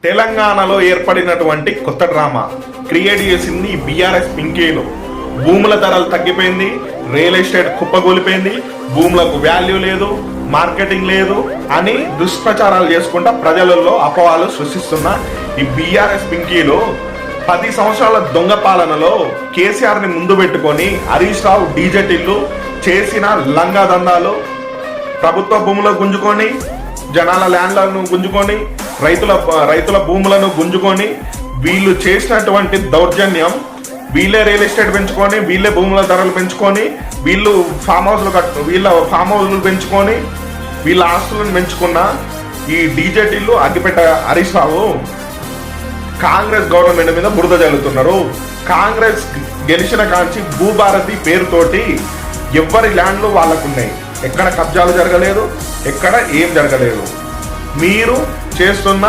తెలంగాణలో ఏర్పడినటువంటి కొత్త డ్రామా క్రియేట్ చేసింది బీఆర్ఎస్ పింకేలు. భూముల ధరలు తగ్గిపోయింది, రియల్ ఎస్టేట్ కుప్పగొలిపోయింది, భూములకు వాల్యూ లేదు, మార్కెటింగ్ లేదు అని దుష్ప్రచారాలు చేసుకుంటా ప్రజలలో అపవాలు సృష్టిస్తున్న ఈ బీఆర్ఎస్ పింకీలు 10 సంవత్సరాల దొంగ పాలనలో కేసీఆర్ ని ముందు పెట్టుకొని హరీష్ రావు డీజెటిల్లు చేసిన లంగా దందాలు, ప్రభుత్వ భూములను గుంజుకొని జనాల ల్యాండ్లను గుంజుకొని రైతుల భూములను గుంజుకొని వీళ్ళు చేసినటువంటి దౌర్జన్యం, వీళ్ళే రియల్ ఎస్టేట్ పెంచుకొని, వీళ్ళే భూముల ధరలు పెంచుకొని, వీళ్ళ ఫామ్ హౌస్లు పెంచుకొని వీళ్ళ ఆస్తులను పెంచుకున్న ఈ డీజేటీలు అగ్గిపెట్ట హరీష్ రావు కాంగ్రెస్ గవర్నమెంట్ మీద బురద జల్లుతున్నారు. కాంగ్రెస్ గెలిచిన కాంచి భూభారతి పేరుతోటి ఎవరి ల్యాండ్లు వాళ్ళకున్నాయి, ఎక్కడ కబ్జాలు జరగలేదు, ఎక్కడ ఏం జరగలేదు. మీరు చేస్తున్న